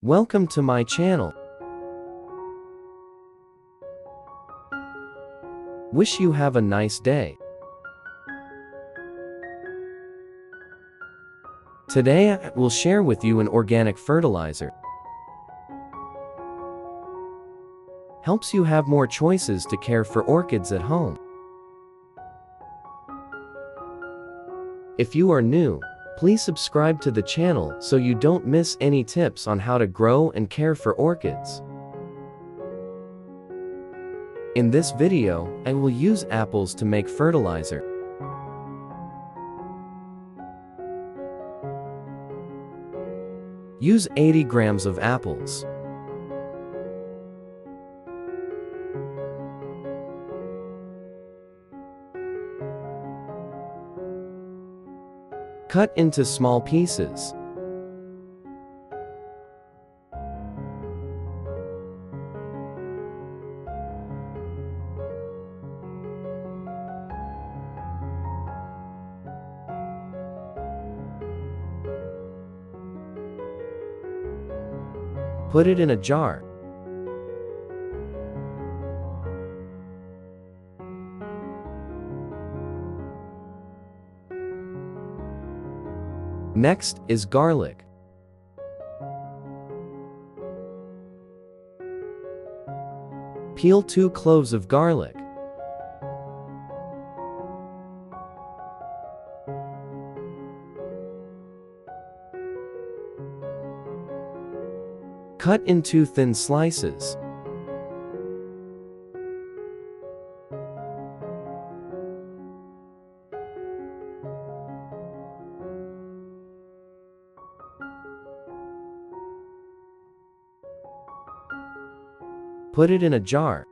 Welcome to my channel. Wish you have a nice day. Today I will share with you an organic fertilizer. Helps you have more choices to care for orchids at home. If you are new, please subscribe to the channel so you don't miss any tips on how to grow and care for orchids. In this video, I will use apples to make fertilizer. Use 80 grams of apples. Cut into small pieces. Put it in a jar. Next is garlic. Peel 2 cloves of garlic. Cut into thin slices. Put it in a jar.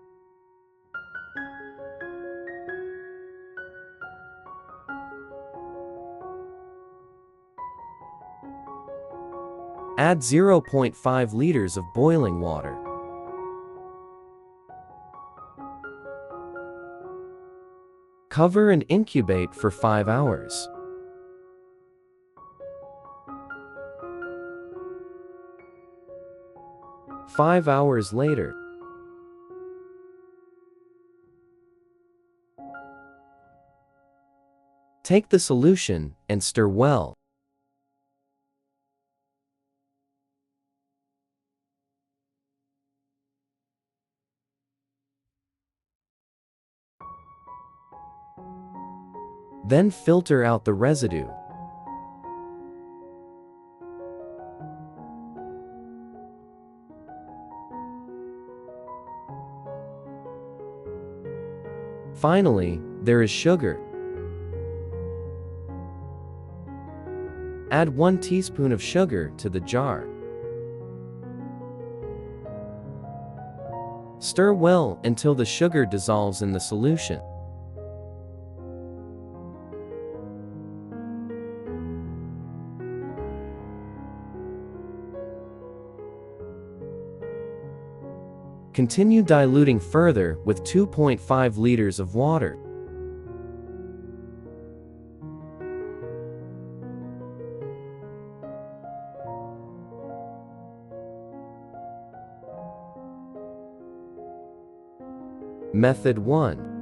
Add 0.5 liters of boiling water. Cover and incubate for 5 hours. Five hours later. Take the solution and stir well. Then filter out the residue. Finally, there is sugar. Add 1 teaspoon of sugar to the jar. Stir well until the sugar dissolves in the solution. Continue diluting further with 2.5 liters of water. Method 1.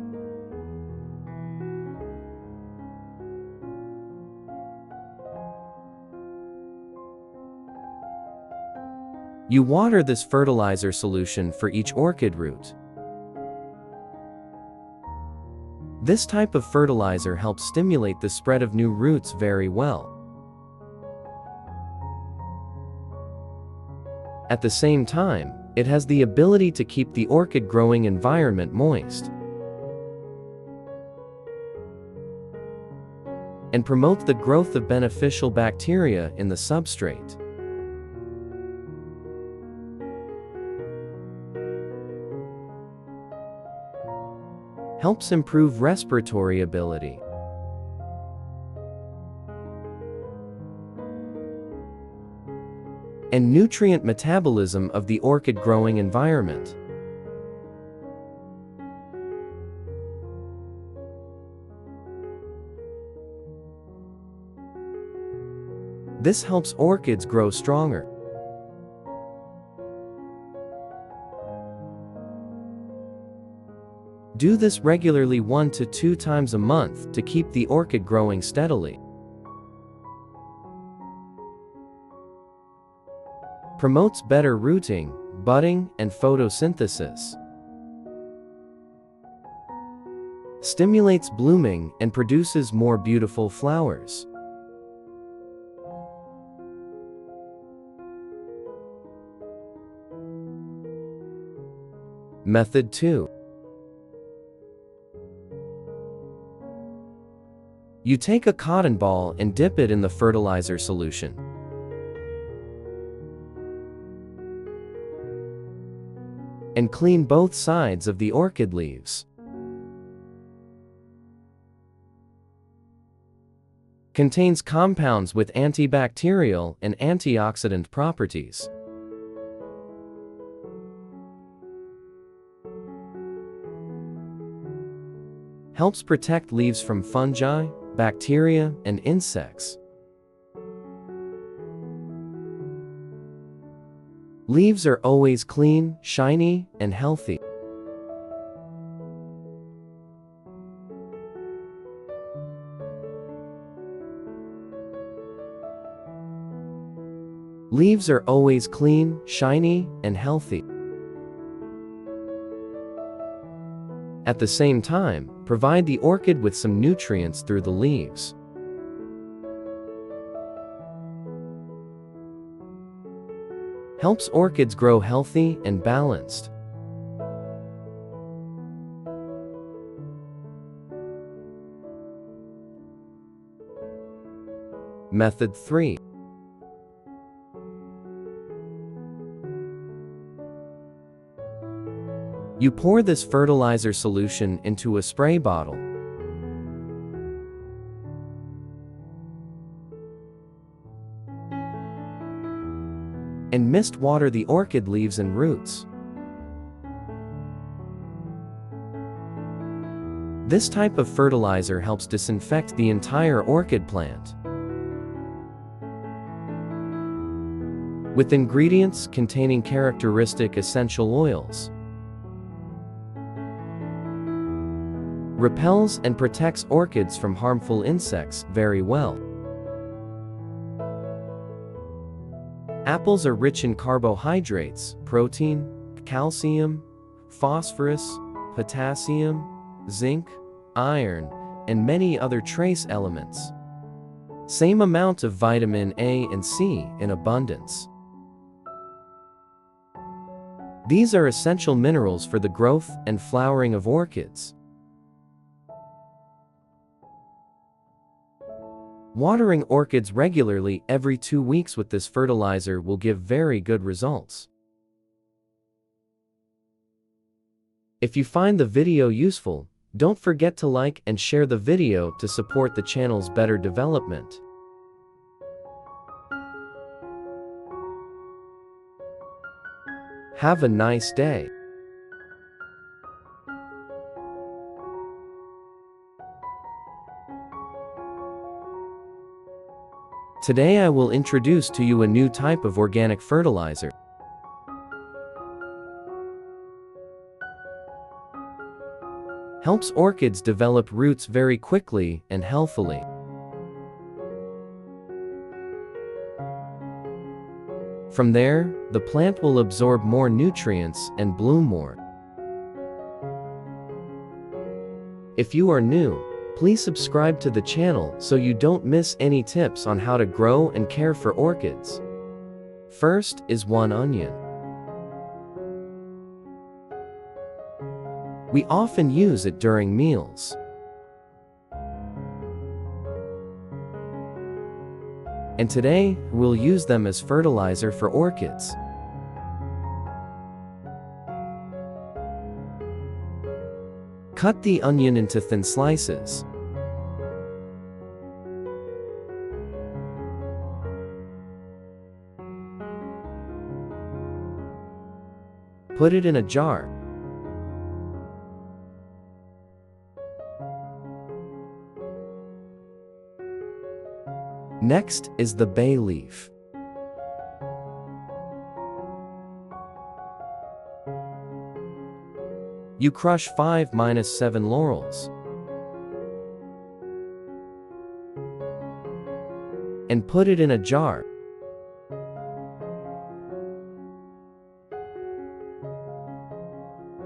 You water this fertilizer solution for each orchid root. This type of fertilizer helps stimulate the spread of new roots very well. At the same time, it has the ability to keep the orchid growing environment moist and promote the growth of beneficial bacteria in the substrate. Helps improve respiratory ability. And nutrient metabolism of the orchid growing environment. This helps orchids grow stronger. Do this regularly 1 to 2 times a month to keep the orchid growing steadily. Promotes better rooting, budding, and photosynthesis. Stimulates blooming and produces more beautiful flowers. Method 2. You take a cotton ball and dip it in the fertilizer solution. And clean both sides of the orchid leaves. Contains compounds with antibacterial and antioxidant properties. Helps protect leaves from fungi, bacteria, and insects. Leaves are always clean, shiny, and healthy. Leaves are always clean, shiny, and healthy. At the same time, provide the orchid with some nutrients through the leaves. Helps orchids grow healthy and balanced. Method 3. You pour this fertilizer solution into a spray bottle. And mist water the orchid leaves and roots. This type of fertilizer helps disinfect the entire orchid plant. With ingredients containing characteristic essential oils. Repels and protects orchids from harmful insects very well. Apples are rich in carbohydrates, protein, calcium, phosphorus, potassium, zinc, iron, and many other trace elements. Same amount of vitamin A and C in abundance. These are essential minerals for the growth and flowering of orchids. Watering orchids regularly every 2 weeks with this fertilizer will give very good results. If you find the video useful, don't forget to like and share the video to support the channel's better development. Have a nice day. Today I will introduce to you a new type of organic fertilizer. Helps orchids develop roots very quickly and healthily. From there, the plant will absorb more nutrients and bloom more. If you are new, please subscribe to the channel so you don't miss any tips on how to grow and care for orchids. First is 1 onion. We often use it during meals. And today, we'll use them as fertilizer for orchids. Cut the onion into thin slices. Put it in a jar. Next is the bay leaf. You crush 5-7 laurels and put it in a jar.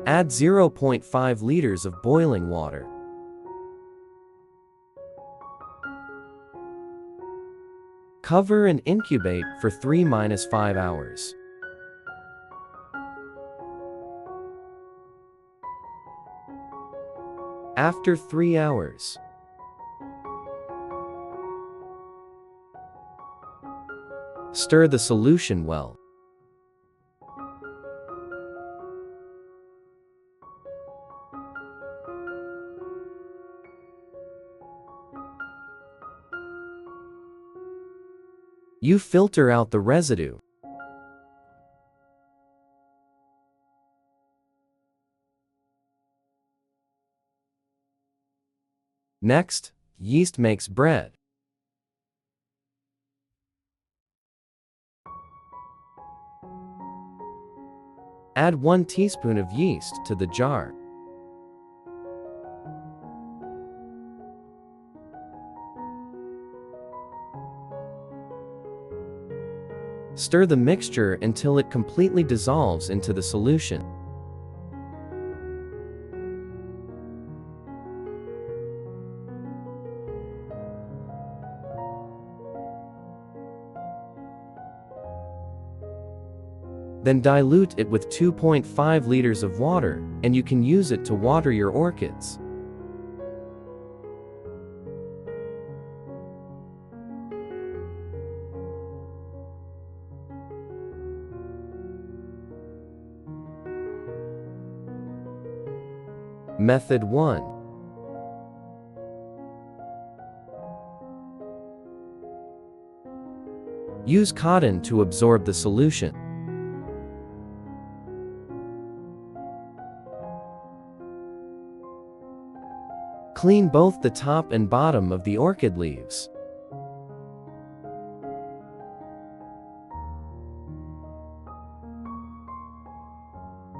Add 0.5 liters of boiling water. Cover and incubate for 3-5 hours. After 3 hours, stir the solution well. You filter out the residue. Next, yeast makes bread. Add 1 teaspoon of yeast to the jar. Stir the mixture until it completely dissolves into the solution. Then dilute it with 2.5 liters of water, and you can use it to water your orchids. Method 1. Use cotton to absorb the solution. Clean both the top and bottom of the orchid leaves.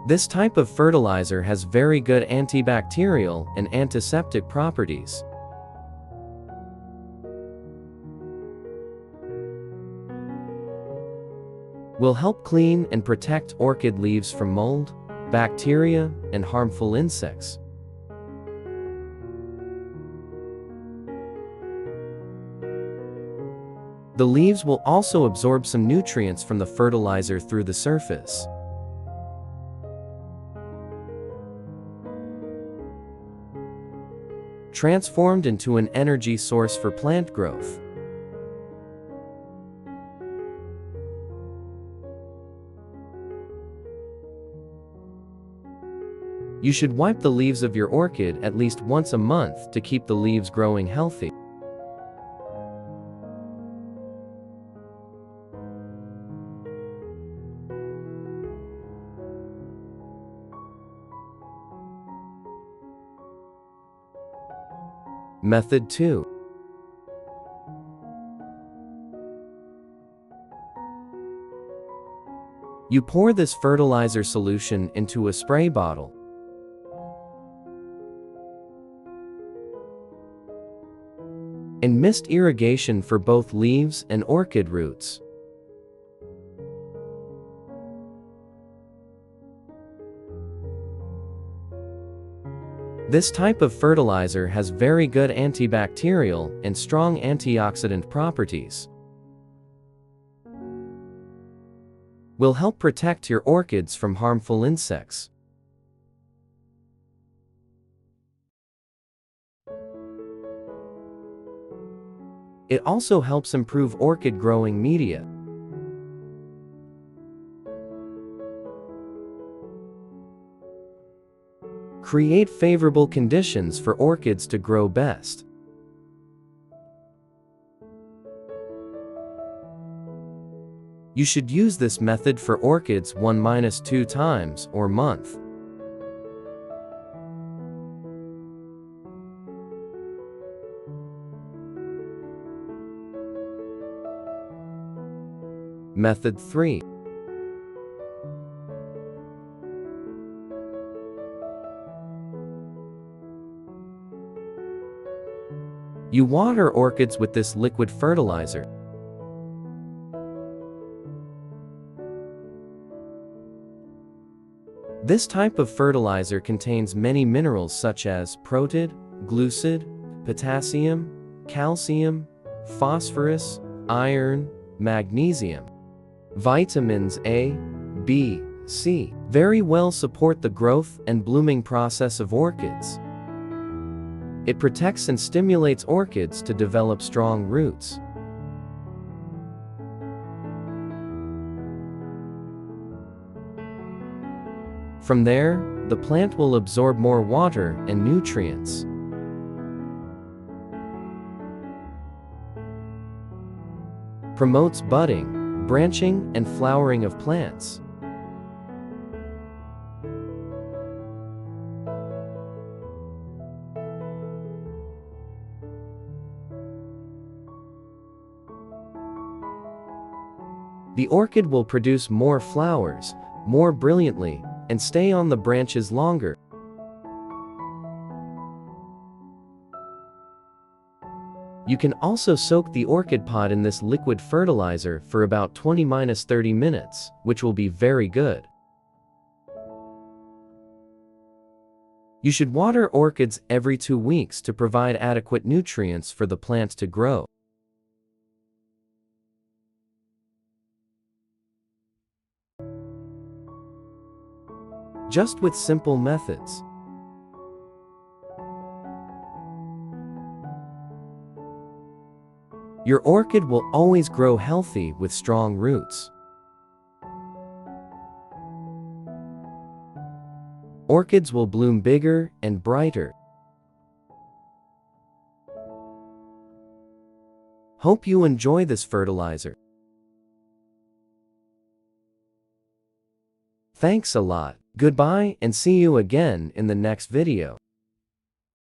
This type of fertilizer has very good antibacterial and antiseptic properties. Will help clean and protect orchid leaves from mold, bacteria, and harmful insects. The leaves will also absorb some nutrients from the fertilizer through the surface. Transformed into an energy source for plant growth. You should wipe the leaves of your orchid at least once a month to keep the leaves growing healthy. Method 2. You pour this fertilizer solution into a spray bottle. And mist irrigation for both leaves and orchid roots. This type of fertilizer has very good antibacterial and strong antioxidant properties. Will help protect your orchids from harmful insects. It also helps improve orchid growing media. Create favorable conditions for orchids to grow best. You should use this method for orchids 1-2 times or month. Method 3. You water orchids with this liquid fertilizer. This type of fertilizer contains many minerals such as protein, glucid, potassium, calcium, phosphorus, iron, magnesium. Vitamins A, B, C very well support the growth and blooming process of orchids. It protects and stimulates orchids to develop strong roots. From there, the plant will absorb more water and nutrients. Promotes budding, branching, and flowering of plants. The orchid will produce more flowers, more brilliantly, and stay on the branches longer. You can also soak the orchid pod in this liquid fertilizer for about 20–30 minutes, which will be very good. You should water orchids every 2 weeks to provide adequate nutrients for the plant to grow. Just with simple methods. Your orchid will always grow healthy with strong roots. Orchids will bloom bigger and brighter. Hope you enjoy this fertilizer. Thanks a lot. Goodbye and see you again in the next video.